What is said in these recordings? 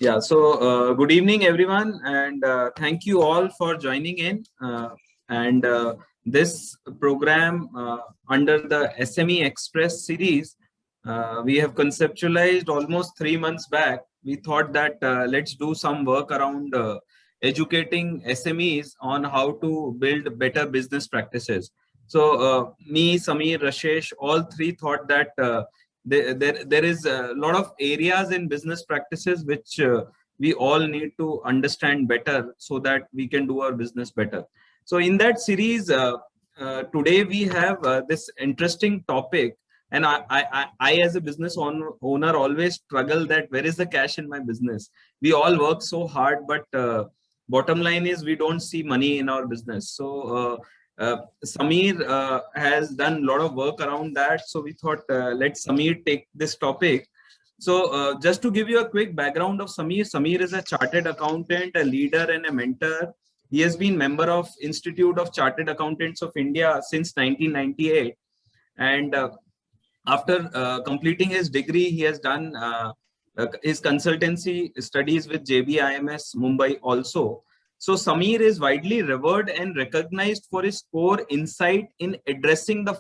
Yeah, so good evening, everyone, and thank you all for joining in. And This program under the SME Express series, we have conceptualized almost 3 months back. We thought that let's do some work around educating SMEs on how to build better business practices. So, me, Samir, Rashesh, all three thought that. There is a lot of areas in business practices which we all need to understand better so that we can do our business better. So in that series, today we have this interesting topic, and I as a business owner always struggle that where is the cash in my business. We all work so hard, but bottom line is we don't see money in our business. Samir has done a lot of work around that. So we thought let Samir take this topic. So just to give you a quick background of Samir, Samir is a chartered accountant, a leader and a mentor. He has been member of Institute of Chartered Accountants of India since 1998. And after completing his degree, he has done his consultancy studies with JBIMS Mumbai also. So Samir is widely revered and recognized for his core insight in addressing the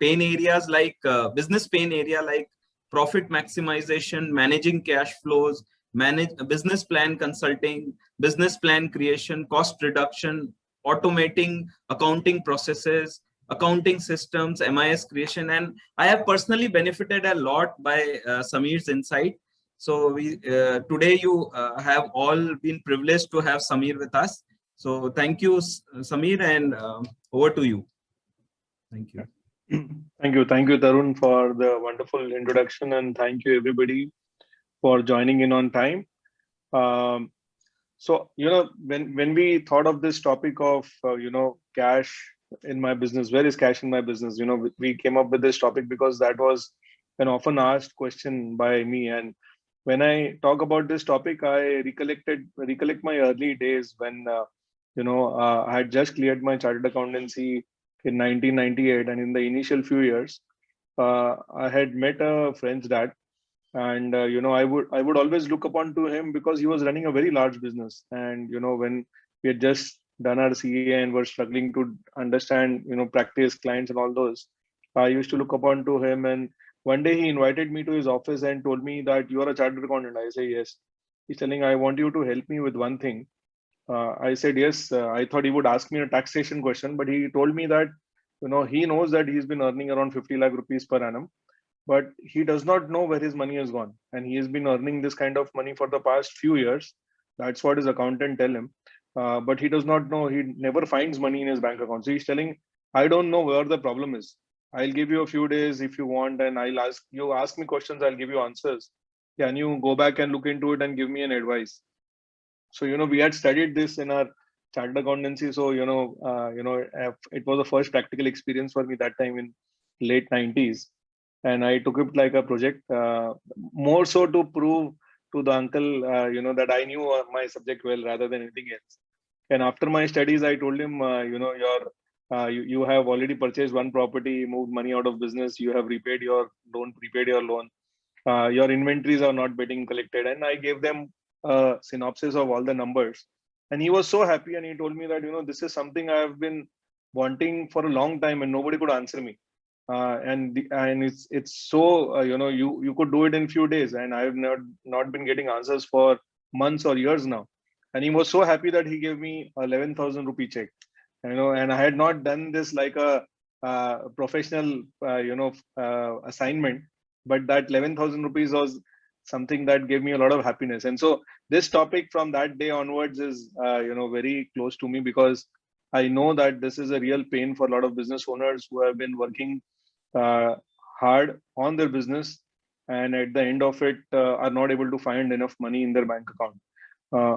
pain areas like business pain area like profit maximization, managing cash flows, manage business plan consulting, business plan creation, cost reduction, automating accounting processes, accounting systems, MIS creation, and I have personally benefited a lot by Samir's insight. So we today you have all been privileged to have Samir with us. So thank you, Samir, and over to you. Thank you. Thank you, Tarun, for the wonderful introduction, and thank you everybody for joining in on time. So when we thought of this topic of cash in my business, where is cash in my business? We came up with this topic because that was an often asked question by me. And when I talk about this topic, I recollect my early days when I had just cleared my chartered accountancy in 1998, and in the initial few years, I had met a friend's dad, and I would always look upon to him because he was running a very large business. And when we had just done our CA and were struggling to understand practice, clients, and all those, I used to look upon to him. And one day he invited me to his office and told me that you are a chartered accountant. I say yes. He's telling, I want you to help me with one thing. I said yes. I thought he would ask me a taxation question, but he told me that he knows that he's been earning around 50 lakh rupees per annum, but he does not know where his money has gone, and he has been earning this kind of money for the past few years. That's what his accountant tell him, but he does not know. He never finds money in his bank account. So he's telling, I don't know where the problem is. I'll give you a few days if you want, and I'll ask me questions, I'll give you answers. Can you go back and look into it and give me an advice? So we had studied this in our chartered accountancy. So it was the first practical experience for me that time in late 90s, and I took it like a project, more so to prove to the uncle that I knew my subject well rather than anything else. And after my studies, I told him, you have already purchased one property, moved money out of business, you have repaid your loan, your inventories are not getting collected. And I gave them a synopsis of all the numbers, and he was so happy, and he told me that this is something I have been wanting for a long time and nobody could answer me. And it's so you could do it in few days, and I have not been getting answers for months or years now. And he was so happy that he gave me a 11,000 rupee check, and I had not done this like a professional assignment, but that 11,000 rupees was something that gave me a lot of happiness. And so this topic from that day onwards is very close to me, because I know that this is a real pain for a lot of business owners who have been working hard on their business, and at the end of it are not able to find enough money in their bank account.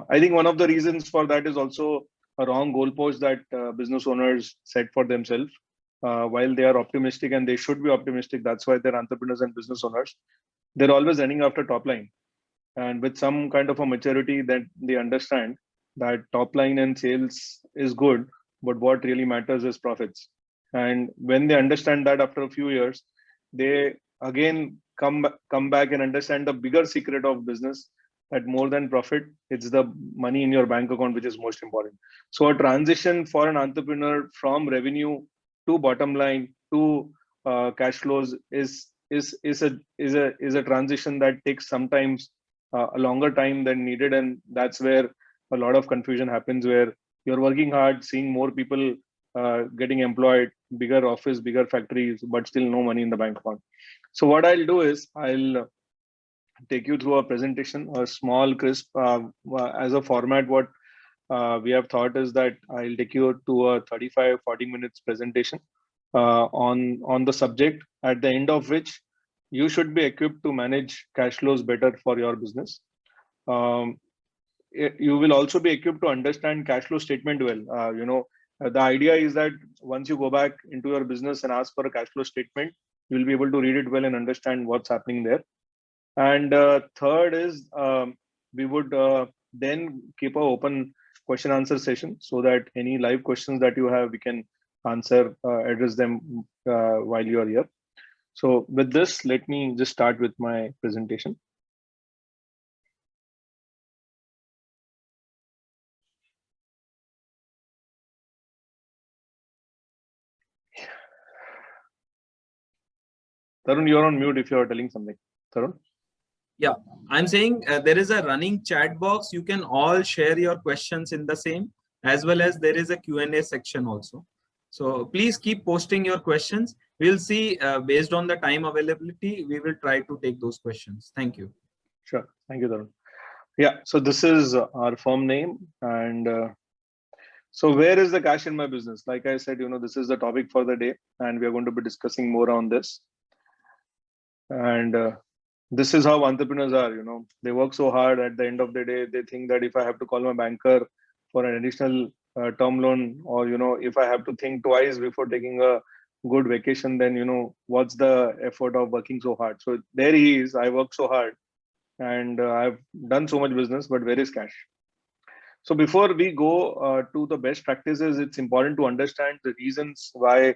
I think one of the reasons for that is also a wrong goalpost that business owners set for themselves. While they are optimistic, and they should be optimistic, that's why they're entrepreneurs and business owners, they're always running after top line. And with some kind of a maturity, that they understand that top line and sales is good, but what really matters is profits. And when they understand that after a few years, they again come back and understand the bigger secret of business, that more than profit, it's the money in your bank account which is most important. So a transition for an entrepreneur from revenue to bottom line to cash flows is a transition that takes sometimes a longer time than needed, and that's where a lot of confusion happens, where you're working hard, seeing more people getting employed, bigger office, bigger factories, but still no money in the bank account. So what I'll do is I'll take you through a presentation, a small crisp as a format. What we have thought is that I'll take you to a 35-40 minutes presentation on the subject, at the end of which you should be equipped to manage cash flows better for your business. Um, you will also be equipped to understand cash flow statement well. The idea is that once you go back into your business and ask for a cash flow statement, you'll be able to read it well and understand what's happening there. And third is we would then keep a open question answer session, so that any live questions that you have, we can answer, address them while you are here. So with this, let me just start with my presentation. Tarun, you're on mute if you are telling something. Tarun? Yeah, I'm saying there is a running chat box. You can all share your questions in the same, as well as there is a Q&A section also. So please keep posting your questions. We'll see based on the time availability, we will try to take those questions. Thank you. Sure. Thank you, Tarun. Yeah, so this is our firm name. And so where is the cash in my business? Like I said, this is the topic for the day, and we are going to be discussing more on this. And this is how entrepreneurs are. They work so hard. At the end of the day, they think that if I have to call my banker for an additional term loan, or if I have to think twice before taking a good vacation, then what's the effort of working so hard? So there he is. I work so hard, and I've done so much business, but where is cash? So before we go to the best practices, it's important to understand the reasons why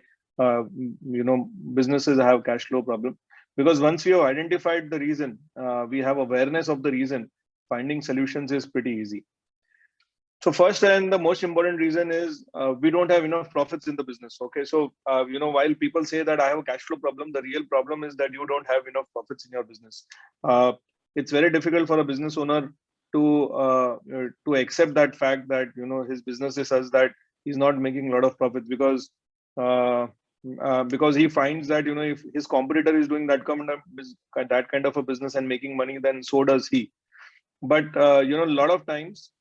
businesses have cash flow problem. Because once we have identified the reason, we have awareness of the reason, finding solutions is pretty easy. So first and the most important reason is we don't have enough profits in the business. Okay, so while people say that I have a cash flow problem, the real problem is that you don't have enough profits in your business. It's very difficult for a business owner to accept that fact that his business is such that he's not making a lot of profits, because he finds that if his competitor is doing that kind of a business and making money, then so does he. But a lot of times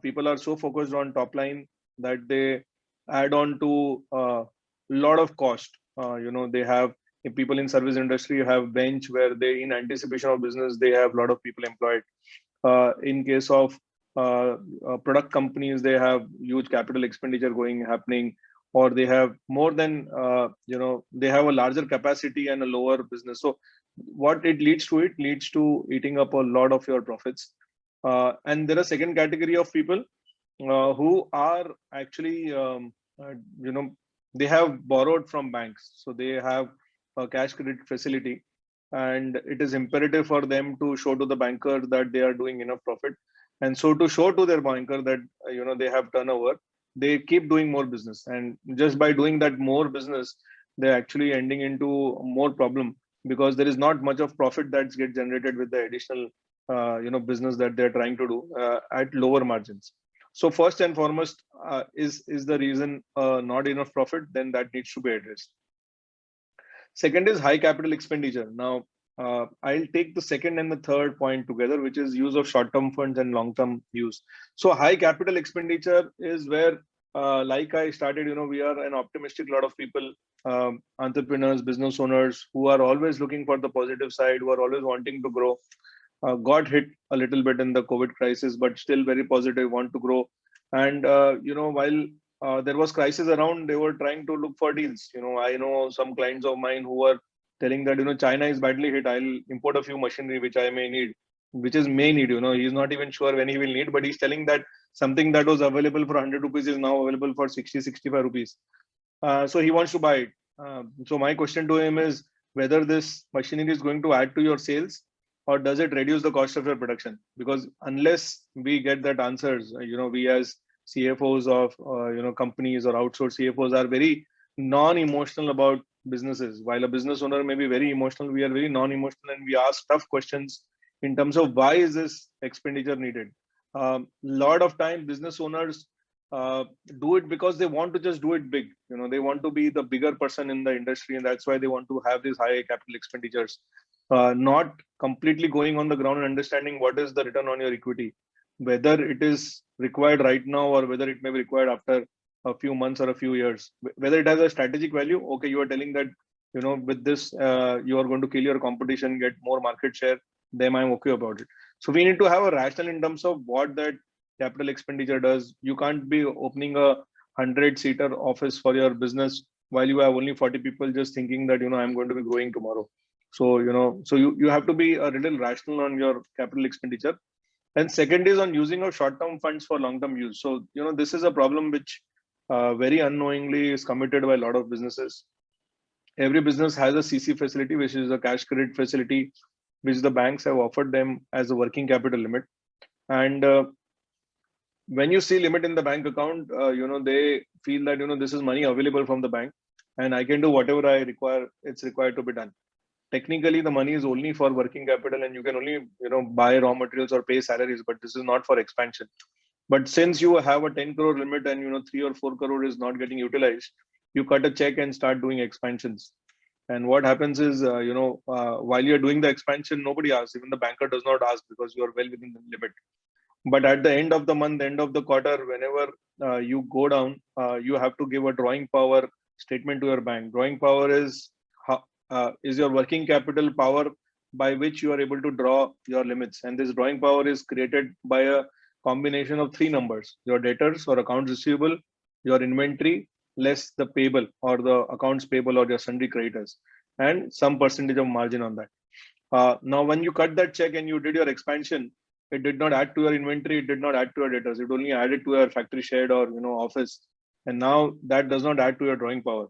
people are so focused on top line that they add on to a lot of cost. They have, if people in service industry have bench where they, in anticipation of business, they have a lot of people employed. In case of product companies, they have huge capital expenditure happening, or they have more than they have a larger capacity and a lower business. So what it leads to eating up a lot of your profits. And there are second category of people who are actually they have borrowed from banks, so they have a cash credit facility, and it is imperative for them to show to the banker that they are doing enough profit. And so to show to their banker that they have turnover, they keep doing more business, and just by doing that more business, they're actually ending into more problem, because there is not much of profit that gets generated with the additional business that they're trying to do at lower margins. So first and foremost is the reason not enough profit, then that needs to be addressed. Second is high capital expenditure. Now, I'll take the second and the third point together, which is use of short-term funds and long-term use. So high capital expenditure is where, like I started, we are an optimistic lot of people, entrepreneurs, business owners, who are always looking for the positive side, who are always wanting to grow. Got hit a little bit in the COVID crisis, but still very positive, want to grow. And, while there was crisis around, they were trying to look for deals. I know some clients of mine who were telling that, China is badly hit. I'll import a few machinery, which I may need, he's not even sure when he will need, but he's telling that something that was available for 100 rupees is now available for 60, 65 rupees. So he wants to buy it. So my question to him is whether this machinery is going to add to your sales, or does it reduce the cost of your production? Because unless we get that answers, we as CFOs of companies or outsourced CFOs are very non-emotional about businesses. While a business owner may be very emotional, we are very non-emotional, and we ask tough questions in terms of why is this expenditure needed. Lot of time business owners do it because they want to just do it big. They want to be the bigger person in the industry, and that's why they want to have these high capital expenditures. Not completely going on the ground and understanding what is the return on your equity, whether it is required right now or whether it may be required after a few months or a few years. Whether it has a strategic value. Okay, you are telling that with this you are going to kill your competition, get more market share. Then I'm okay about it. So we need to have a rationale in terms of what that capital expenditure does. You can't be opening a 100-seater office for your business while you have only 40 people just thinking that I'm going to be growing tomorrow. So you have to be a little rational on your capital expenditure. And second is on using of short-term funds for long-term use. So this is a problem which very unknowingly is committed by a lot of businesses. Every business has a CC facility, which is a cash credit facility, which the banks have offered them as a working capital limit. And when you see limit in the bank account, they feel that this is money available from the bank, and I can do whatever I require. It's required to be done. Technically, the money is only for working capital, and you can only buy raw materials or pay salaries, but this is not for expansion. But since you have a 10 crore limit and 3 or 4 crore is not getting utilized, you cut a check and start doing expansions. And what happens is, while you're doing the expansion, nobody asks. Even the banker does not ask because you are well within the limit. But at the end of the month, end of the quarter, whenever you go down, you have to give a drawing power statement to your bank. Drawing power is your working capital power by which you are able to draw your limits. And this drawing power is created by a combination of 3 numbers: your debtors or accounts receivable, your inventory, less the payable or the accounts payable or your sundry creditors, and some percentage of margin on that. Now, when you cut that check and you did your expansion, it did not add to your inventory, it did not add to your debtors, it only added to your factory shed or office. And now that does not add to your drawing power.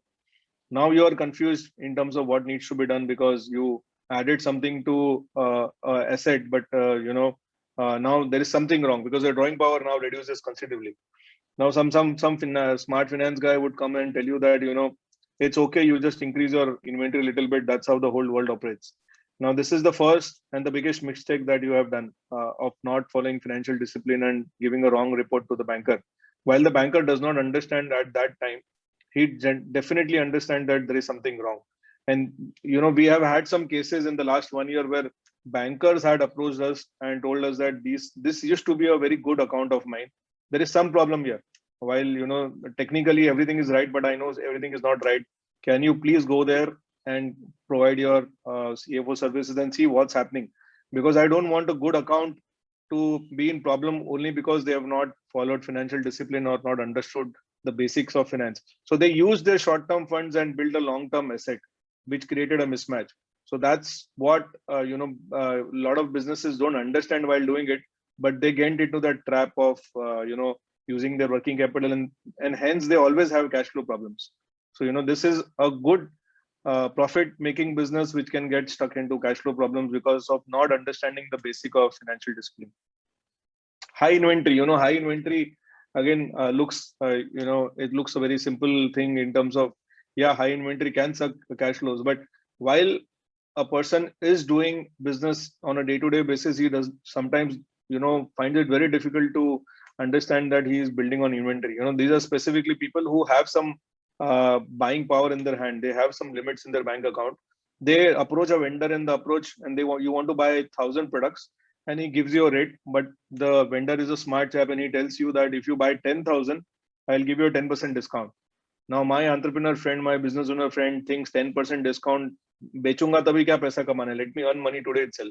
Now you are confused in terms of what needs to be done because you added something to asset, but now there is something wrong because your drawing power now reduces considerably. Now some smart finance guy would come and tell you that it's okay, you just increase your inventory a little bit. That's how the whole world operates. Now this is the first and the biggest mistake that you have done of not following financial discipline and giving a wrong report to the banker. While the banker does not understand at that time, he definitely understand that there is something wrong. And we have had some cases in the last 1 year where bankers had approached us and told us that this used to be a very good account of mine. There is some problem here. While technically everything is right, but I know everything is not right. Can you please go there and provide your CFO services and see what's happening? Because I don't want a good account to be in problem only because they have not followed financial discipline or not understood the basics of finance. So they use their short-term funds and build a long-term asset, which created a mismatch. So that's what a lot of businesses don't understand while doing it, but they get into that trap of using their working capital, and hence they always have cash flow problems. So this is a good profit-making business which can get stuck into cash flow problems because of not understanding the basic of financial discipline. High inventory, high inventory again looks it looks a very simple thing in terms of high inventory can suck cash flows, but while a person is doing business on a day-to-day basis, he does sometimes find it very difficult to understand that he is building on inventory. These are specifically people who have some buying power in their hand. They have some limits in their bank account. They approach a vendor and you want to buy 1,000 products, and he gives you a rate, but the vendor is a smart chap and he tells you that if you buy 10,000, I'll give you a 10% discount. Now my entrepreneur friend, my business owner friend thinks 10% discount, bechunga tabhi kya paisa kamane, let me earn money today itself.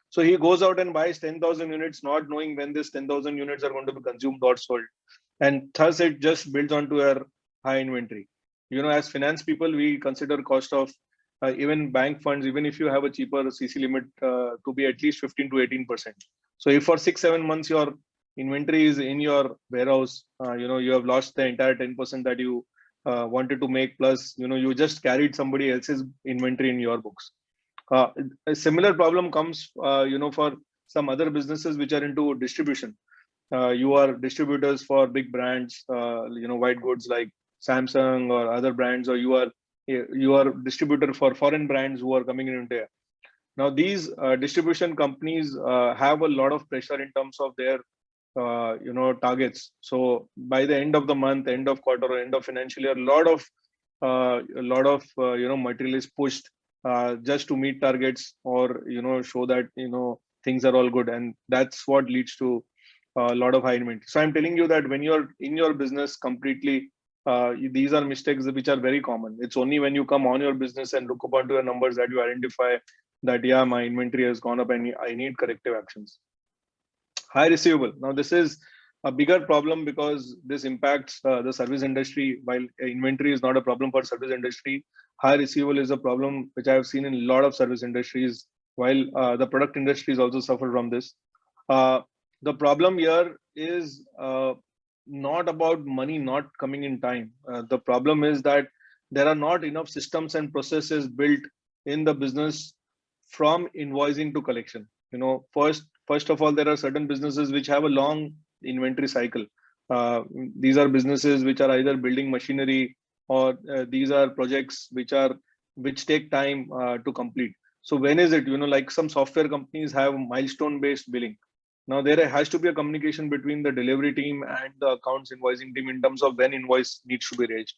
So he goes out and buys 10,000 units, not knowing when this 10,000 units are going to be consumed or sold. And thus it just builds onto our high inventory. As finance people, we consider cost of even bank funds, even if you have a cheaper CC limit, to be at least 15 to 18%. So if for 6-7 months your inventory is in your warehouse, you have lost the entire 10% that you wanted to make, plus you just carried somebody else's inventory in your books. A similar problem comes, for some other businesses which are into distribution. You are distributors for big brands, white goods like Samsung or other brands, or you are distributor for foreign brands who are coming in India. Now these distribution companies have a lot of pressure in terms of their targets. So by the end of the month, end of quarter, or end of financial year, a lot of material is pushed just to meet targets, or show that things are all good, and that's what leads to a lot of high inventory. So I'm telling you that when you're in your business completely, these are mistakes which are very common. It's only when you come on your business and look upon to your numbers that you identify that, yeah, my inventory has gone up and I need corrective actions. High receivable. Now this is a bigger problem because this impacts the service industry. While inventory is not a problem for service industry, high receivable is a problem which I have seen in a lot of service industries, while the product industries also suffer from this. The problem here is not about money not coming in time. The problem is that there are not enough systems and processes built in the business from invoicing to collection. First of all, there are certain businesses which have a long inventory cycle. These are businesses which are either building machinery, or these are projects which take time to complete. So when is it, like some software companies have milestone based billing. Now there has to be a communication between the delivery team and the accounts invoicing team in terms of when invoice needs to be raised.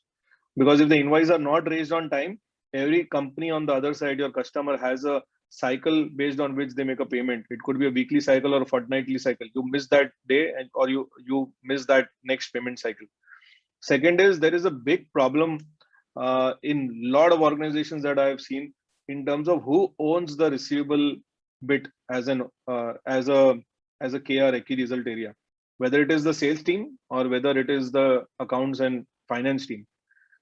Because if the invoices are not raised on time, every company on the other side, your customer, has a cycle based on which they make a payment. It could be a weekly cycle or a fortnightly cycle. You miss that day, or you miss that next payment cycle. Second is, there is a big problem in a lot of organizations that I have seen in terms of who owns the receivable bit as a KR key result area, whether it is the sales team or whether it is the accounts and finance team.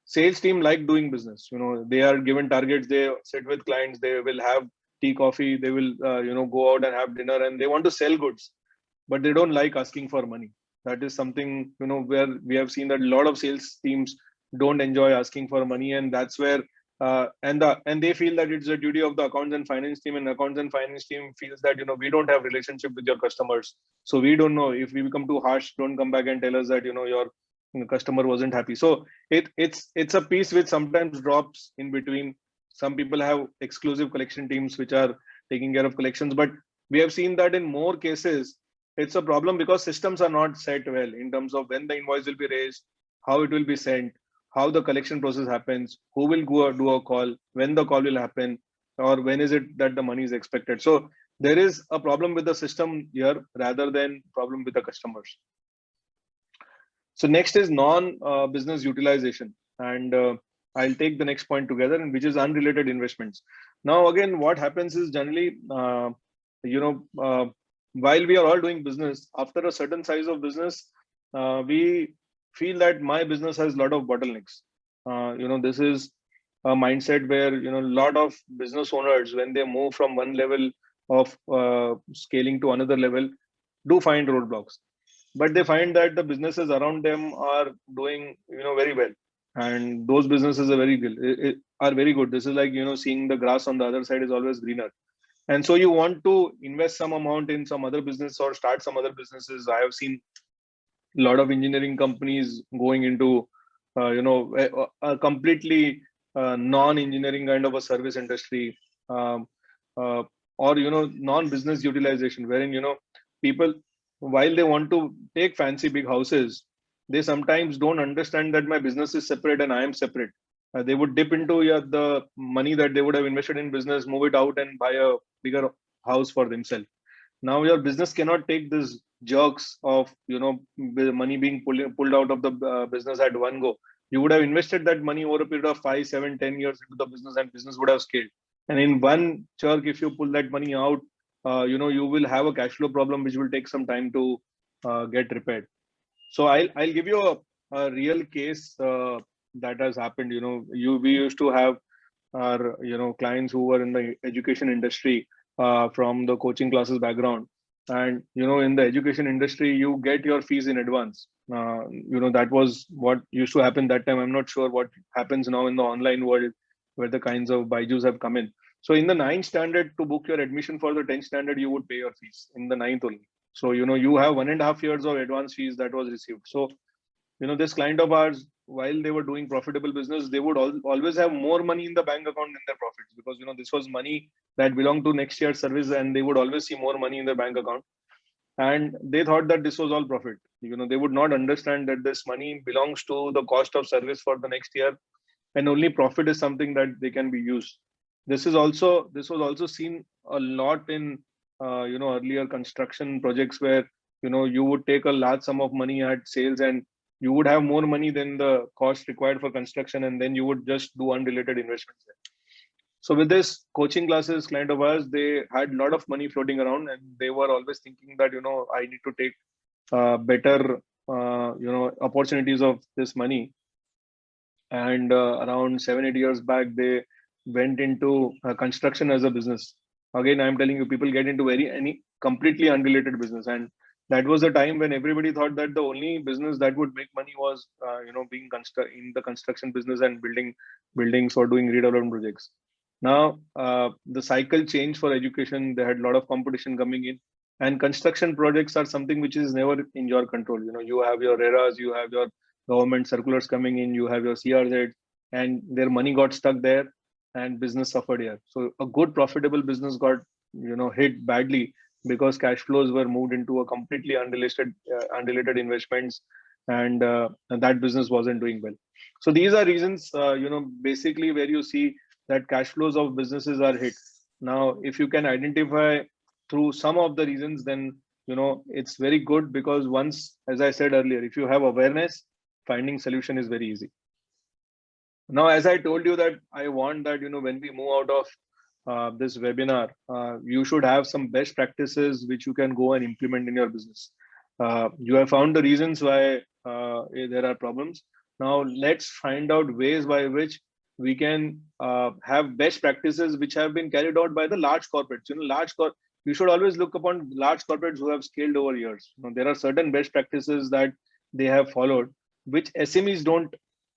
Sales team like doing business. They are given targets. They sit with clients. They will have tea, coffee. They will go out and have dinner, and they want to sell goods, but they don't like asking for money. That is something where we have seen that a lot of sales teams don't enjoy asking for money, and that's where and they feel that it's a duty of the accounts and finance team, and accounts and finance team feels that we don't have relationship with your customers, so we don't know. If we become too harsh, don't come back and tell us that your customer wasn't happy. So it's a piece which sometimes drops in between. Some people have exclusive collection teams which are taking care of collections, but we have seen that in more cases it's a problem because systems are not set well in terms of when the invoice will be raised, how it will be sent, how the collection process happens, who will go do a call, when the call will happen, or when is it that the money is expected. So there is a problem with the system here rather than problem with the customers. So next is non-business utilization, and I'll take the next point together, and which is unrelated investments. Now, again, what happens is generally, while we are all doing business, after a certain size of business, we feel that my business has a lot of bottlenecks. This is a mindset where a lot of business owners, when they move from one level of scaling to another level, do find roadblocks. But they find that the businesses around them are doing very well, and those businesses are very good. This is like seeing the grass on the other side is always greener, and so you want to invest some amount in some other business or start some other businesses. I have seen a lot of engineering companies going into a completely non-engineering kind of a service industry, or non-business utilization, wherein people, while they want to take fancy big houses, they sometimes don't understand that my business is separate and I am separate. They would dip into the money that they would have invested in business, move it out and buy a bigger house for themselves. Now your business cannot take this jerks of money being pulled out of the business at one go. You would have invested that money over a period of 5, 7, 10 years into the business, and business would have scaled. And in one jerk, if you pull that money out, you will have a cash flow problem which will take some time to get repaired. So I'll give you a real case that has happened. We used to have our clients who were in the education industry, from the coaching classes background, and in the education industry you get your fees in advance. That was what used to happen that time. I'm not sure what happens now in the online world where the kinds of Baijus have come in. So in the 9th standard, to book your admission for the 10th standard, you would pay your fees in the 9th only. So, you have 1.5 years of advance fees that was received. So, this client of ours, while they were doing profitable business, they would always have more money in the bank account than their profits, because, this was money that belonged to next year's service, and they would always see more money in their bank account. And they thought that this was all profit. They would not understand that this money belongs to the cost of service for the next year, and only profit is something that they can be used. This was also seen a lot in earlier construction projects, where you would take a large sum of money at sales, and you would have more money than the cost required for construction, and then you would just do unrelated investments there. So with this coaching classes client of ours, they had a lot of money floating around, and they were always thinking that I need to take better opportunities of this money. And around 7-8 years back, they went into construction as a business. Again, I'm telling you, people get into any completely unrelated business, and that was a time when everybody thought that the only business that would make money was being in the construction business and building buildings or doing redevelopment projects. Now the cycle changed for education. They had a lot of competition coming in, and construction projects are something which is never in your control. You have your eras, you have your government circulars coming in, you have your CRZ, and their money got stuck there, and business suffered here. So a good profitable business got hit badly, because cash flows were moved into a completely unrelated investments, and that business wasn't doing well. So these are reasons, basically, where you see that cash flows of businesses are hit. Now, if you can identify through some of the reasons, then it's very good, because once, as I said earlier, if you have awareness, finding solution is very easy. Now, as I told you, that I want that when we move out of this webinar, you should have some best practices which you can go and implement in your business. You have found the reasons why there are problems. Now let's find out ways by which we can have best practices which have been carried out by the large corporates. You should always look upon large corporates who have scaled over years. There are certain best practices that they have followed, which SMEs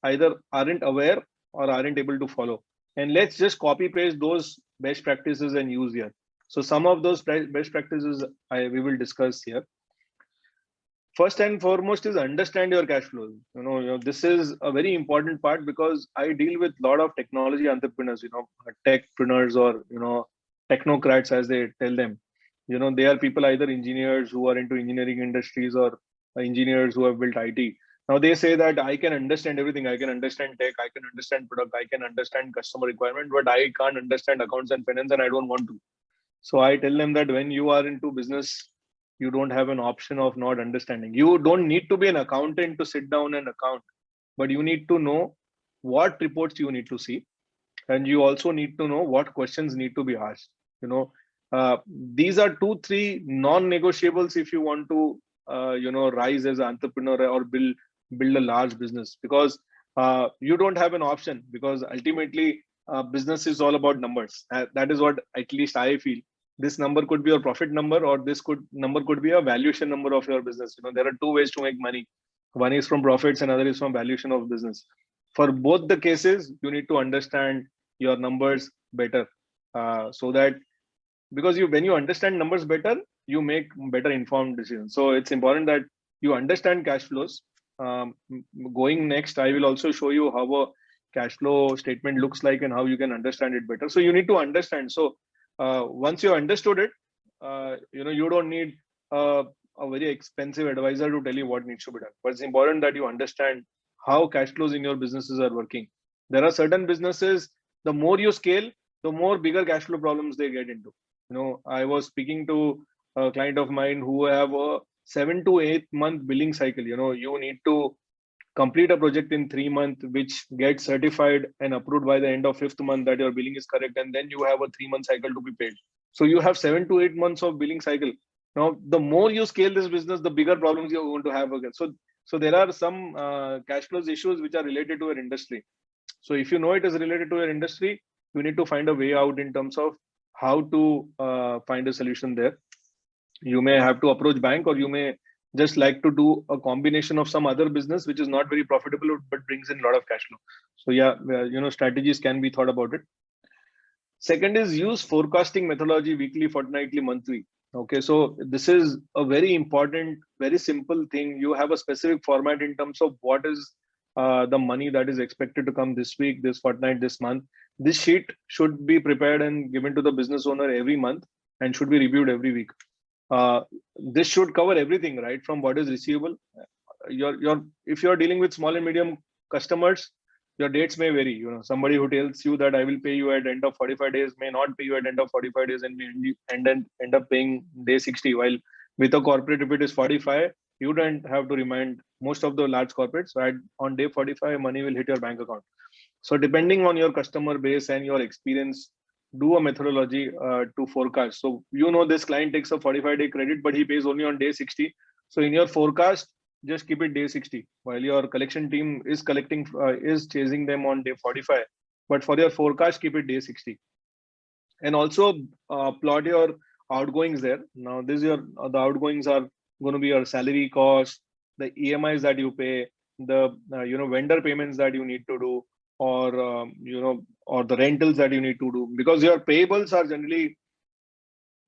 either aren't aware or aren't able to follow. And let's just copy paste those best practices and use here. So some of those best practices we will discuss here. First and foremost is understand your cash flows. This is a very important part, because I deal with a lot of technology entrepreneurs, techpreneurs, or technocrats, as they tell them. They are people, either engineers who are into engineering industries, or engineers who have built IT. Now they say that I can understand everything. I can understand tech, I can understand product, I can understand customer requirement, but I can't understand accounts and finance, and I don't want to. So I tell them that when you are into business, you don't have an option of not understanding. You don't need to be an accountant to sit down and account, but you need to know what reports you need to see, and you also need to know what questions need to be asked. These are 2-3 non-negotiables if you want to rise as an entrepreneur or build a large business, because you don't have an option, because ultimately business is all about numbers. That is what at least I feel. This number could be your profit number, or this number could be a valuation number of your business. There are 2 ways to make money. One is from profits, and other is from valuation of business. For both the cases, you need to understand your numbers better, so that, because when you understand numbers better, you make better informed decisions. So it's important that you understand cash flows. Going next, I will also show you how a cash flow statement looks like and how you can understand it better. So you need to understand. So once you understood it, you don't need a very expensive advisor to tell you what needs to be done. But it's important that you understand how cash flows in your businesses are working. There are certain businesses, the more you scale, the more bigger cash flow problems they get into. I was speaking to a client of mine who have a 7 to 8 month billing cycle. You need to complete a project in 3 months, which gets certified and approved by the end of 5th month that your billing is correct, and then you have a 3-month cycle to be paid. So you have 7 to 8 months of billing cycle. Now, the more you scale this business, the bigger problems you're going to have again. So there are some cash flows issues which are related to your industry. So if you know it is related to your industry, you need to find a way out in terms of how to find a solution there. You may have to approach bank, or you may just like to do a combination of some other business which is not very profitable but brings in a lot of cash flow. So yeah, strategies can be thought about it. Second is use forecasting methodology weekly, fortnightly, monthly. Okay, so this is a very important, very simple thing. You have a specific format in terms of what is the money that is expected to come this week, this fortnight, this month. This sheet should be prepared and given to the business owner every month and should be reviewed every week. Uh, this should cover everything, right? From what is receivable. Your if you're dealing with small and medium customers, your dates may vary. You know, somebody who tells you that I will pay you at end of 45 days may not pay you at end of 45 days and then end up paying day 60. While with a corporate, if it is 45, you don't have to remind most of the large corporates. So on day 45, money will hit your bank account. So depending on your customer base and your experience, do a methodology to forecast. So you know this client takes a 45-day credit, but he pays only on day 60. So in your forecast, just keep it day 60 while your collection team is collecting is chasing them on day 45, but for your forecast keep it day 60. And also plot your outgoings there. Now this your the outgoings are going to be your salary cost, the EMIs that you pay, the vendor payments that you need to do, or or the rentals that you need to do, because your payables are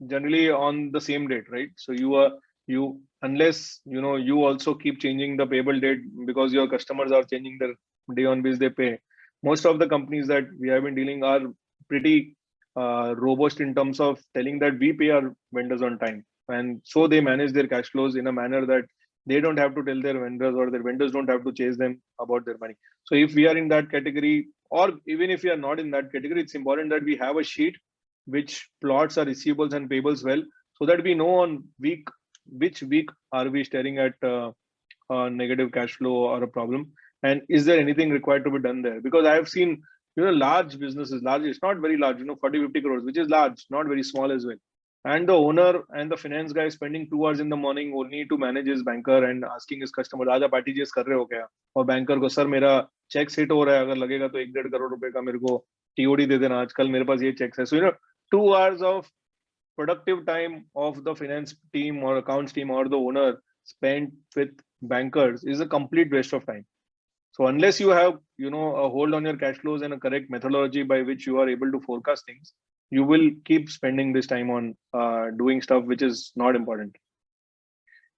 generally on the same date, right? So you unless you also keep changing the payable date because your customers are changing the day on which they pay. Most of the companies that we have been dealing are pretty robust in terms of telling that we pay our vendors on time, and so they manage their cash flows in a manner that they don't have to tell their vendors, or their vendors don't have to chase them about their money. So if we are in that category, or even if we are not in that category, it's important that we have a sheet which plots our receivables and payables well, so that we know on which week are we staring at a negative cash flow or a problem, and is there anything required to be done there. Because I have seen large businesses, large, it's not very large, 40-50 crores, which is large, not very small as well, and the owner and the finance guy is spending 2 hours in the morning only to manage his banker and asking his customer, आज आप RTGS कर रहे हो क्या, और banker को, sir मेरा check set हो रहा है, अगर लगेगा तो 1-1.5 करोड़ रुपए का मेरे को टीओडी दे देना, आजकल मेरे पास ये चेक्स है. So 2 hours of productive time of the finance team or accounts team or the owner spent with bankers is a complete waste of time. So unless you have a hold on your cash flows and a correct methodology by which you are able to forecast things, you will keep spending this time on doing stuff which is not important.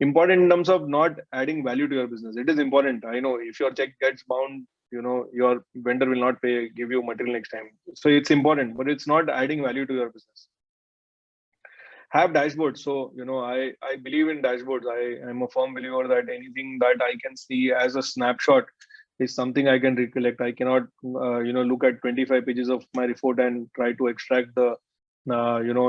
Important in terms of not adding value to your business. It is important. I know if your check gets bound, your vendor will not pay, give you material next time. So it's important, but it's not adding value to your business. Have dashboards. So I believe in dashboards. I am a firm believer that anything that I can see as a snapshot is something I can recollect. I cannot look at 25 pages of my report and try to extract the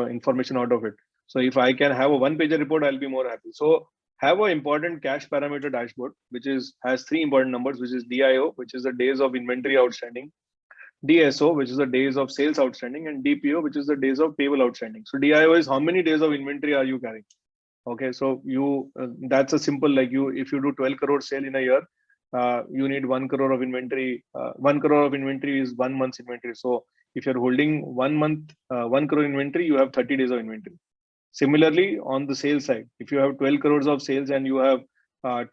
information out of it. So if I can have a 1-page report, I'll be more happy. So have an important cash parameter dashboard which has 3 important numbers, which is DIO, which is the days of inventory outstanding, DSO, which is the days of sales outstanding, and DPO, which is the days of payable outstanding. So DIO is how many days of inventory are you carrying? Okay, so that's a simple, like if you do 12 crore sale in a year, you need 1 crore of inventory. 1 crore of inventory is 1 month's inventory. So if you're holding 1 month, 1 crore inventory, you have 30 days of inventory. Similarly, on the sales side, if you have 12 crores of sales and you have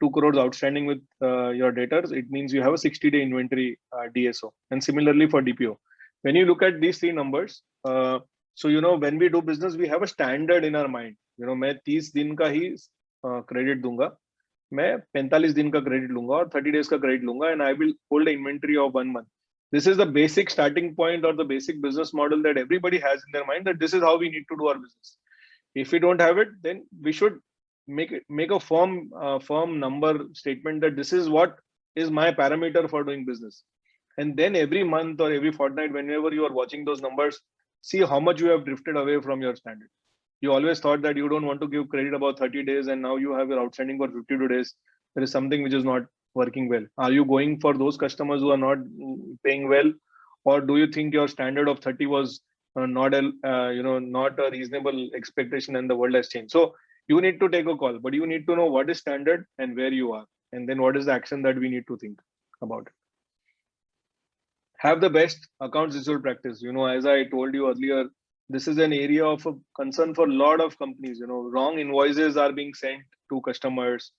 2 crores outstanding with your debtors, it means you have a 60-day inventory DSO. And similarly for DPO. When you look at these 3 numbers, so when we do business, we have a standard in our mind. मैं 30 दिन का ही credit दूंगा, मैं 45 दिन का credit लूंगा और 30 days का credit लूंगा, and I will hold an inventory of 1 month. This is the basic starting point or the basic business model that everybody has in their mind, that this is how we need to do our business. If we don't have it, then we should make a firm number statement that this is what is my parameter for doing business. And then every month or every fortnight, whenever you are watching those numbers, see how much you have drifted away from your standard. You always thought that you don't want to give credit about 30 days, and now you have your outstanding for 52 days. There is something which is not working well. Are you going for those customers who are not paying well, or do you think your standard of 30 was not a reasonable expectation, and the world has changed? So you need to take a call, but you need to know what is standard and where you are, and then what is the action that we need to think about it. Have the best accounts receivable practice. As I told you earlier, this is an area of a concern for a lot of companies. Wrong invoices are being sent to customers,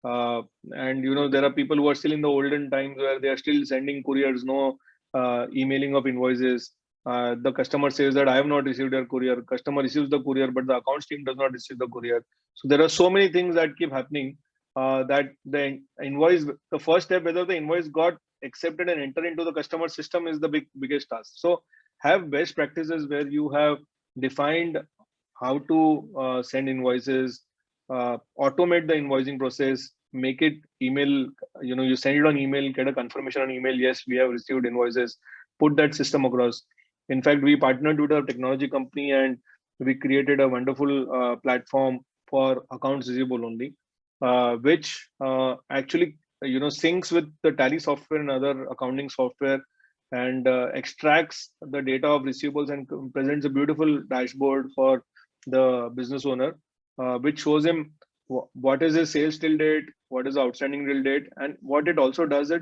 and there are people who are still in the olden times where they are still sending couriers, no emailing of invoices. The customer says that I have not received your courier. Customer receives the courier, but the accounts team does not receive the courier. So there are so many things that keep happening, that the invoice, the first step, whether the invoice got accepted and entered into the customer system, is the biggest task. So have best practices where you have defined how to send invoices, automate the invoicing process, make it email. You send it on email, get a confirmation on email. Yes, we have received invoices. Put that system across. In fact, we partnered with a technology company and we created a wonderful platform for accounts receivable only, which actually syncs with the Tally software and other accounting software, and extracts the data of receivables and presents a beautiful dashboard for the business owner, which shows him what is his sales till date, what is the outstanding till date, and what it also does it.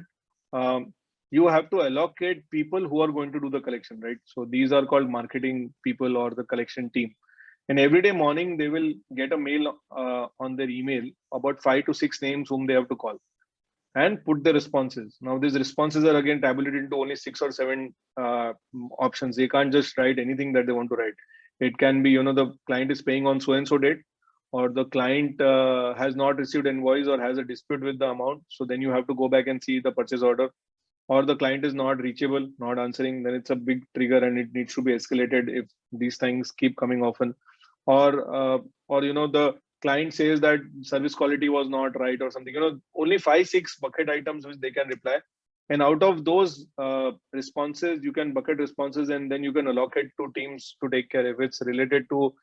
Um, you have to allocate people who are going to do the collection, right? So these are called marketing people or the collection team. And every day morning, they will get a mail on their email about 5 to 6 names whom they have to call and put the responses. Now, these responses are again tabulated into only 6 or 7 options. They can't just write anything that they want to write. It can be, the client is paying on so and so date, or the client has not received invoice or has a dispute with the amount. So then you have to go back and see the purchase order, or the client is not reachable, not answering. Then it's a big trigger and it needs to be escalated if these things keep coming often. Or the client says that service quality was not right or something. Only 5 6 bucket items which they can reply, and out of those responses you can bucket responses, and then you can allocate to teams to take care. If it's related to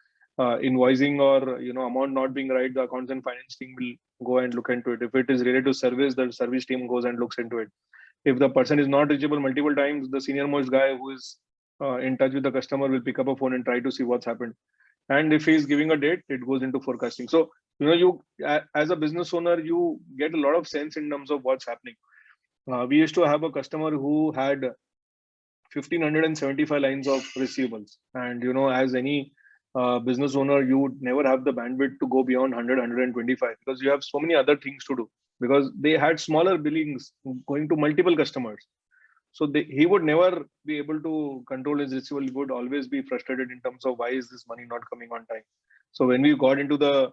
invoicing or amount not being right, the accounts and finance team will go and look into it. If it is related to service, the service team goes and looks into it. If the person is not reachable multiple times, the senior most guy who is in touch with the customer will pick up a phone and try to see what's happened. And if he's giving a date, it goes into forecasting. So you as a business owner, you get a lot of sense in terms of what's happening. We used to have a customer who had 1575 lines of receivables, and as any business owner, you would never have the bandwidth to go beyond 100 125, because you have so many other things to do, because they had smaller billings going to multiple customers. So he would never be able to control his receivable. He would always be frustrated in terms of why is this money not coming on time. So when we got into the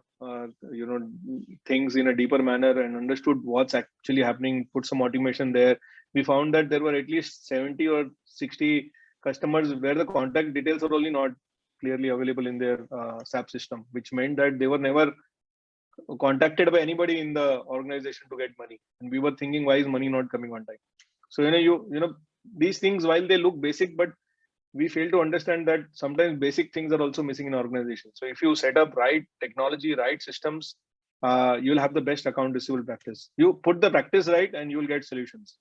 things in a deeper manner and understood what's actually happening, put some automation there, we found that there were at least 70 or 60 customers where the contact details are only not clearly available in their SAP system, which meant that they were never contacted by anybody in the organization to get money. And we were thinking, why is money not coming on time? So these things, while they look basic, but we fail to understand that sometimes basic things are also missing in organizations. So if you set up right technology, right systems, you'll have the best account receivable practice. You put the practice right, and you will get solutions.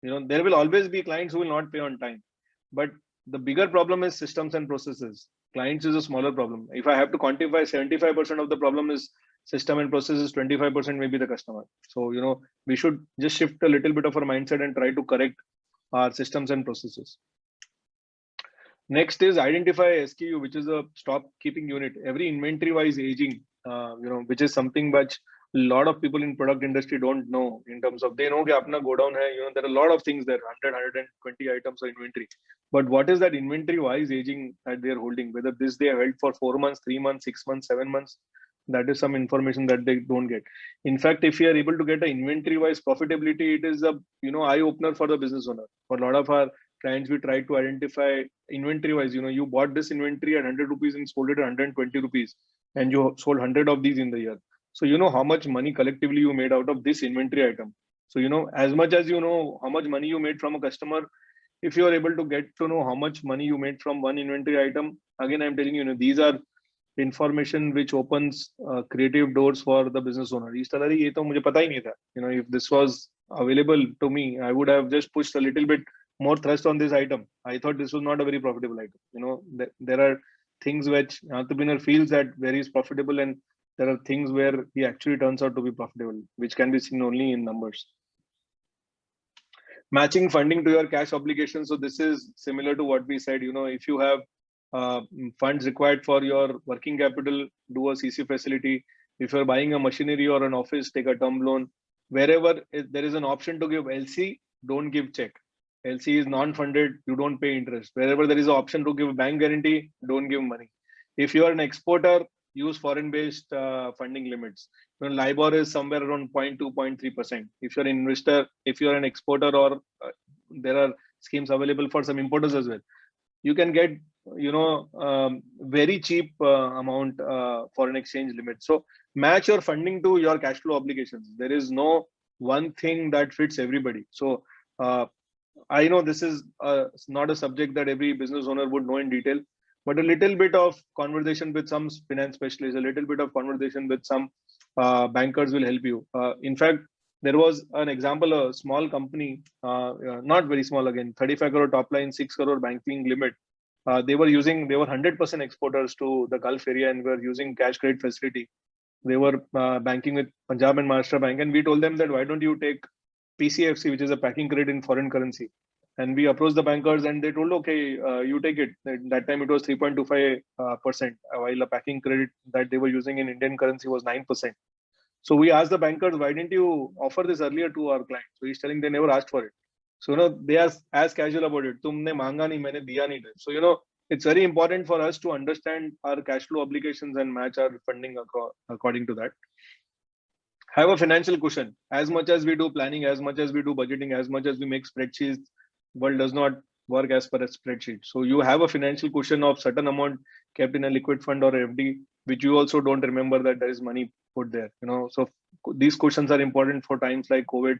There will always be clients who will not pay on time, but the bigger problem is systems and processes. Clients is a smaller problem. If I have to quantify, 75% of the problem is system and processes, 25% may be the customer. So we should just shift a little bit of our mindset and try to correct our systems and processes. Next is identify SKU, which is a stock keeping unit. Every inventory wise aging, which is something which a lot of people in product industry don't know. In terms of, they know that apna go down hai, there are a lot of things there, 100 120 items of inventory, but what is that inventory wise aging that they are holding? Whether this they have held for 4 months, 3 months, 6 months, 7 months, that is some information that they don't get. In fact, if you are able to get an inventory wise profitability, it is a eye opener for the business owner. For a lot of our clients, we try to identify inventory wise. You bought this inventory at 100 rupees and sold it at 120 rupees, and you sold 100 of these in the year. So how much money collectively you made out of this inventory item. So as much as how much money you made from a customer, if you are able to get to know how much money you made from one inventory item, again I'm telling you, these are information which opens creative doors for the business owner. If this was available to me, I would have just pushed a little bit more thrust on this item. I thought this was not a very profitable item. There are things which entrepreneur feels that very is profitable, and there are things where he actually turns out to be profitable, which can be seen only in numbers. Matching funding to your cash obligations. So this is similar to what we said. If you have funds required for your working capital, do a CC facility. If you're buying a machinery or an office, take a term loan. Wherever there is an option to give LC, don't give check. LC is non-funded, you don't pay interest. Wherever there is an option to give bank guarantee, don't give money. If you are an exporter, use foreign-based funding limits. LIBOR is somewhere around 0.2, 0.3%. If you're an investor, if you're an exporter, or there are schemes available for some importers as well, you can get very cheap amount foreign exchange limit. So match your funding to your cash flow obligations. There is no one thing that fits everybody. So I know this is not a subject that every business owner would know in detail, but a little bit of conversation with some finance specialists, a little bit of conversation with some bankers will help you. In fact, there was an example, a small company, not very small again, 35 crore top line, 6 crore banking limit. They were 100% exporters to the Gulf area and were using cash credit facility. They were banking with Punjab and Maharashtra Bank. And we told them that, why don't you take PCFC, which is a packing credit in foreign currency? And we approached the bankers and they told, okay, you take it. At that time, it was 3.25%, while a packing credit that they were using in Indian currency was 9%. So we asked the bankers, why didn't you offer this earlier to our clients? So he's telling they never asked for it. So, they are as casual about it. Tumne manga nahi, maine diya nahi. So, it's very important for us to understand our cash flow obligations and match our funding according to that. Have a financial cushion. As much as we do planning, as much as we do budgeting, as much as we make spreadsheets, world does not work as per a spreadsheet. So you have a financial cushion of certain amount kept in a liquid fund or FD, which you also don't remember that there is money put there. So these cushions are important for times like COVID,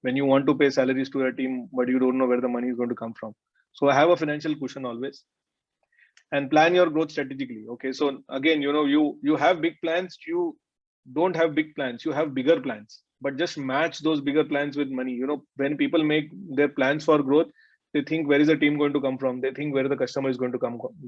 when you want to pay salaries to your team, but you don't know where the money is going to come from. So have a financial cushion always, and plan your growth strategically. Okay, so again, you have big plans. You don't have big plans. You have bigger plans, but just match those bigger plans with money. When people make their plans for growth, they think, where is the team going to come from? They think where the customer is going to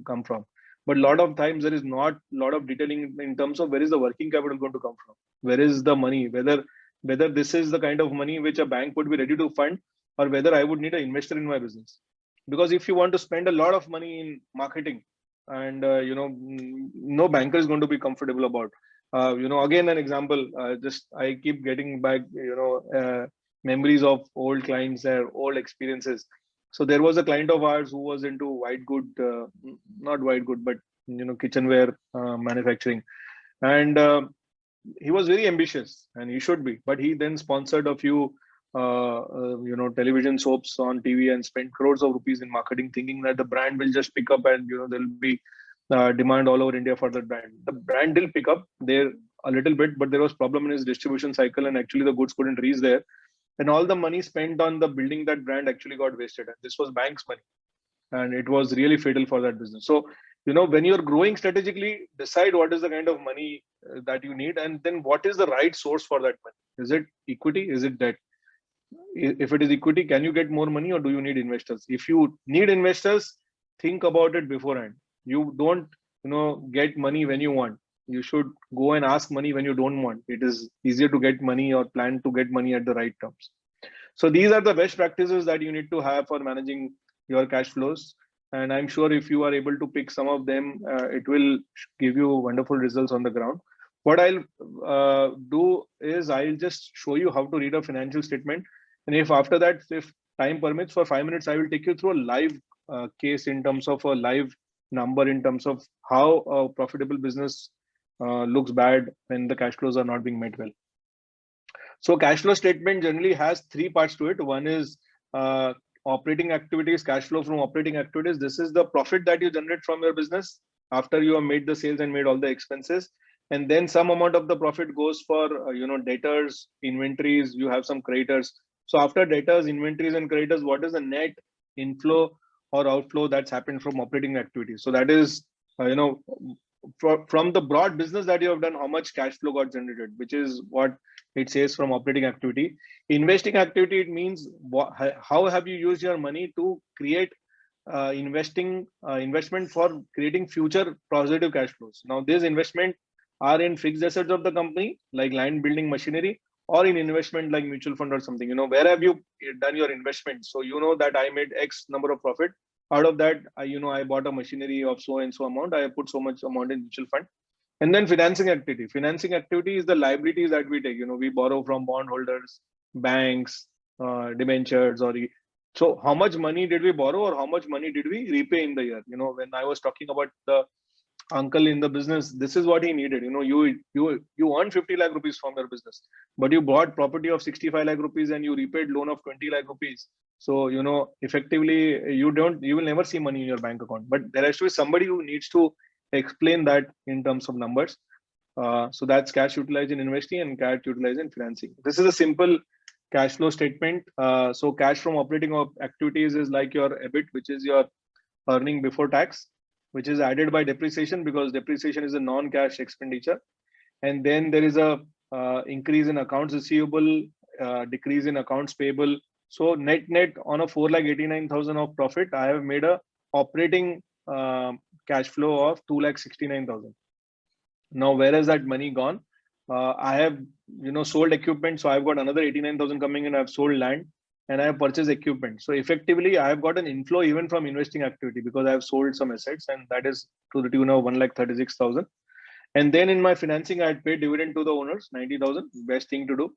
come from. But a lot of times there is not a lot of detailing in terms of where is the working capital going to come from? Where is the money? Whether this is the kind of money which a bank would be ready to fund, or whether I would need an investor in my business. Because if you want to spend a lot of money in marketing, and no banker is going to be comfortable about. Again, an example, just I keep getting back, memories of old clients or old experiences. So there was a client of ours who was into white good, not white good, but kitchenware manufacturing, and he was very ambitious, and he should be. But he then sponsored a few, television soaps on TV and spent crores of rupees in marketing, thinking that the brand will just pick up and there'll be demand all over India for that brand. The brand did pick up there a little bit, but there was problem in his distribution cycle, and actually the goods couldn't reach there. And all the money spent on the building that brand actually got wasted. And this was bank's money, and it was really fatal for that business. So, when you're growing strategically, decide what is the kind of money that you need, and then what is the right source for that money. Is it equity? Is it debt? If it is equity, can you get more money, or do you need investors? If you need investors, think about it beforehand. You don't, get money when you want. You should go and ask money when you don't want. It is easier to get money or plan to get money at the right terms. So these are the best practices that you need to have for managing your cash flows. And I'm sure if you are able to pick some of them, it will give you wonderful results on the ground. What I'll do is I'll just show you how to read a financial statement. And if after that, if time permits, for 5 minutes, I will take you through a live case in terms of a live number, in terms of how a profitable business looks bad when the cash flows are not being met well. So cash flow statement generally has 3 parts to it. One is operating activities, cash flow from operating activities. This is the profit that you generate from your business after you have made the sales and made all the expenses. And then some amount of the profit goes for, debtors, inventories, you have some creditors. So after debtors, inventories and creditors, what is the net inflow or outflow that's happened from operating activities? So that is, from the broad business that you have done, how much cash flow got generated, which is what it says from operating activity. Investing activity, it means how have you used your money to create investment for creating future positive cash flows. Now, this investment are in fixed assets of the company, like land, building, machinery, or in investment like mutual fund or something. Where have you done your investment? So that I made X number of profit. Out of that, I bought a machinery of so and so amount. I put so much amount in mutual fund. And then financing activity. Financing activity is the liabilities that we take. We borrow from bondholders, banks, debentures, or So how much money did we borrow or how much money did we repay in the year? When I was talking about the uncle in the business, this is what he needed. You earned 50 lakh rupees from your business, but you bought property of 65 lakh rupees and you repaid loan of 20 lakh rupees. So effectively you will never see money in your bank account, but there has to be somebody who needs to explain that in terms of numbers. So that's cash utilized in investing and cash utilized in financing. This is a simple cash flow statement. So cash from operating activities is like your EBIT, which is your earning before tax, which is added by depreciation, because depreciation is a non-cash expenditure. And then there is a increase in accounts receivable, decrease in accounts payable. So net on a 4,89,000 of profit, I have made a operating cash flow of 2,69,000. Now, where has that money gone? I have sold equipment, so I've got another 89,000 coming in. I've sold land and I have purchased equipment. So effectively, I have got an inflow even from investing activity because I have sold some assets, and that is to the tune of 1,36,000. And then in my financing, I had paid dividend to the owners, 90,000. Best thing to do.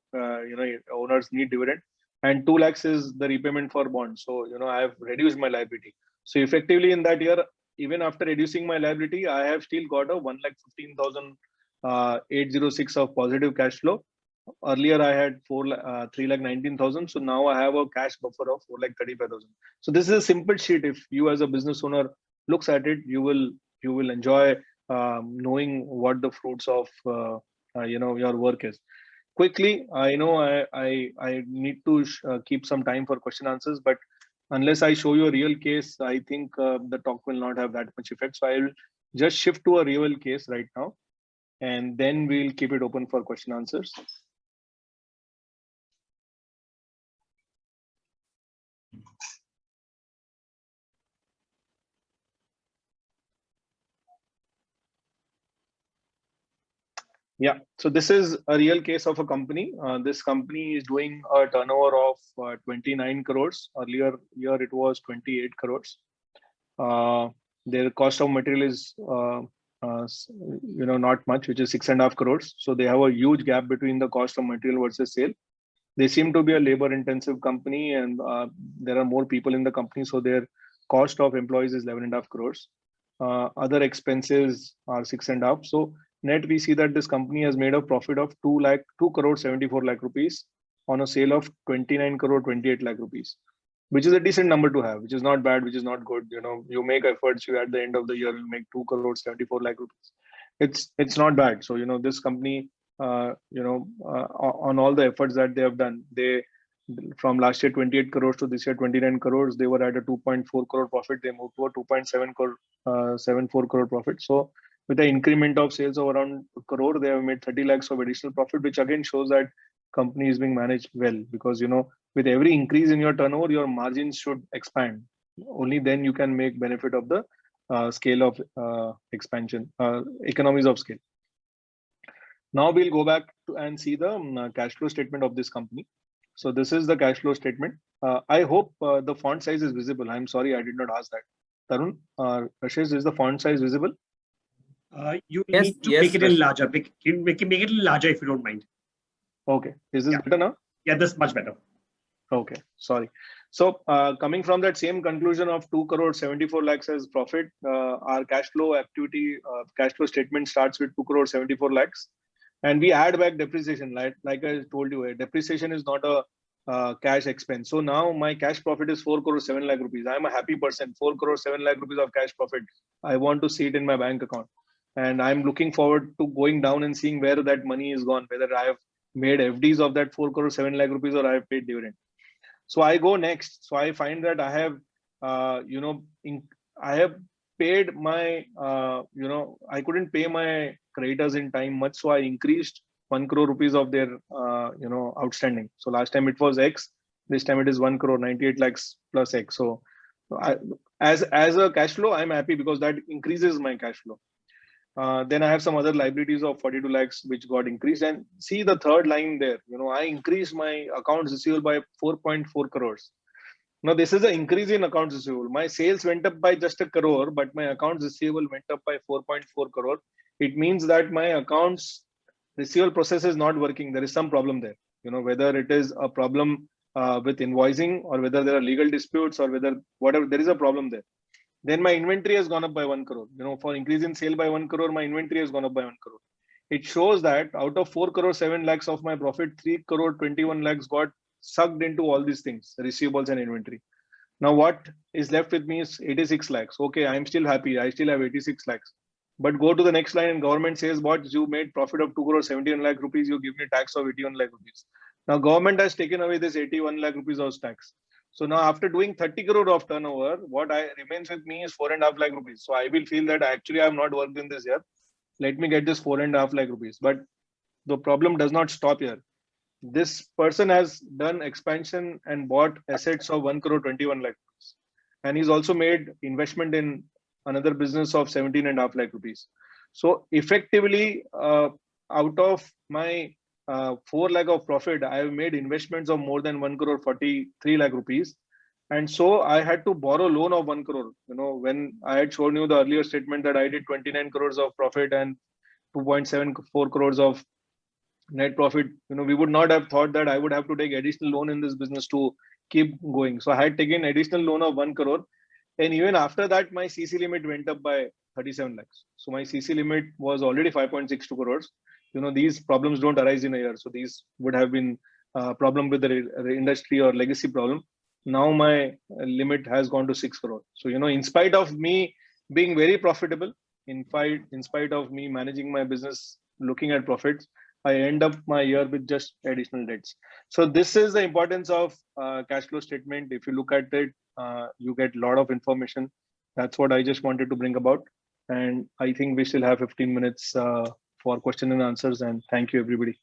Owners need dividend, and 2 lakhs is the repayment for bonds. So I have reduced my liability. So effectively, in that year, even after reducing my liability, I have still got a 1,15,806 of positive cash flow. Earlier, I had 3,19,000. So now I have a cash buffer of 4,35,000. So this is a simple sheet. If you as a business owner looks at it, you will enjoy knowing what the fruits of your work is. Quickly, I know I need to keep some time for question answers, but unless I show you a real case, I think the talk will not have that much effect. So I will just shift to a real case right now, and then we'll keep it open for question answers. Yeah, so this is a real case of a company. This company is doing a turnover of 29 crores. Earlier year it was 28 crores. Their cost of material is not much, which is 6.5 crores. So they have a huge gap between the cost of material versus sale. They seem to be a labor intensive company, and there are more people in the company, so their cost of employees is 11.5 crores. Other expenses are 6.5. So net, we see that this company has made a profit of 2 crore 74 lakh rupees on a sale of 29 crore 28 lakh rupees, which is a decent number to have, which is not bad, which is not good. You make efforts, you at the end of the year you make 2 crore 74 lakh rupees. It's not bad. So this company, on all the efforts that they have done, they from last year 28 crores to this year 29 crores, they were at a 2.4 crore profit. They moved to a 2.7 crore 74 crore profit. So with the increment of sales of around a crore, they have made 30 lakhs of additional profit, which again shows that company is being managed well, because with every increase in your turnover, your margins should expand. Only then you can make benefit of the scale of expansion, economies of scale. Now we'll go back and see the cash flow statement of this company. So this is the cash flow statement. I hope the font size is visible. I'm sorry, I did not ask that. Tarun, Rashesh, is the font size visible? You need to make it a little larger. Make it a little larger if you don't mind. Okay. Is this better now? Yeah, this is much better. Okay, sorry. So coming from that same conclusion of 2 crore 74 lakhs as profit, our cash flow activity, cash flow statement starts with 2 crore 74 lakhs. And we add back depreciation. Like I told you, depreciation is not a cash expense. So now my cash profit is 4 crore 7 lakh rupees. I'm a happy person. 4 crore 7 lakh rupees of cash profit. I want to see it in my bank account. And I'm looking forward to going down and seeing where that money is gone, whether I have made FDs of that 4 crore 7 lakh rupees or I have paid dividend. So I go next. So I find that I have, I have paid my, I couldn't pay my creditors in time much. So I increased 1 crore rupees of their, outstanding. So last time it was X. This time it is 1 crore 98 lakhs plus X. So as a cash flow, I'm happy because that increases my cash flow. Then I have some other liabilities of 42 lakhs, which got increased. And see the third line there, I increased my accounts receivable by 4.4 crores. Now this is an increase in accounts receivable. My sales went up by just a crore, but my accounts receivable went up by 4.4 crore. It means that my accounts receivable process is not working. There is some problem there, whether it is a problem with invoicing, or whether there are legal disputes, or whether whatever, there is a problem there. Then my inventory has gone up by 1 crore. For increase in sale by 1 crore, my inventory has gone up by 1 crore. It shows that out of 4 crore 7 lakhs of my profit, 3 crore 21 lakhs got sucked into all these things, receivables and inventory. Now what is left with me is 86 lakhs. Okay, I'm still happy. I still have 86 lakhs. But go to the next line and government says, what, you made profit of 2 crore 71 lakh rupees, you give me tax of 81 lakh rupees. Now government has taken away this 81 lakh rupees of tax. So now after doing 30 crore of turnover, what remains with me is 4.5 lakh rupees. So I will feel that actually I have not worked in this year. Let me get this 4.5 lakh rupees. But the problem does not stop here. This person has done expansion and bought assets of 1 crore 21 lakh rupees. And he's also made investment in another business of 17.5 lakh rupees. So effectively, out of my 4 lakh of profit, I have made investments of more than 1 crore 43 lakh rupees. And so I had to borrow loan of 1 crore. When I had shown you the earlier statement that I did 29 crores of profit and 2.74 crores of net profit, we would not have thought that I would have to take additional loan in this business to keep going. So I had taken additional loan of 1 crore. And even after that, my CC limit went up by 37 lakhs. So my CC limit was already 5.62 crores. These problems don't arise in a year. So these would have been a problem with the industry or legacy problem. Now my limit has gone to 6 crore. So, in spite of me being very profitable, in spite of me managing my business, looking at profits, I end up my year with just additional debts. So this is the importance of cash flow statement. If you look at it, you get a lot of information. That's what I just wanted to bring about. And I think we still have 15 minutes for question and answers. And thank you, everybody.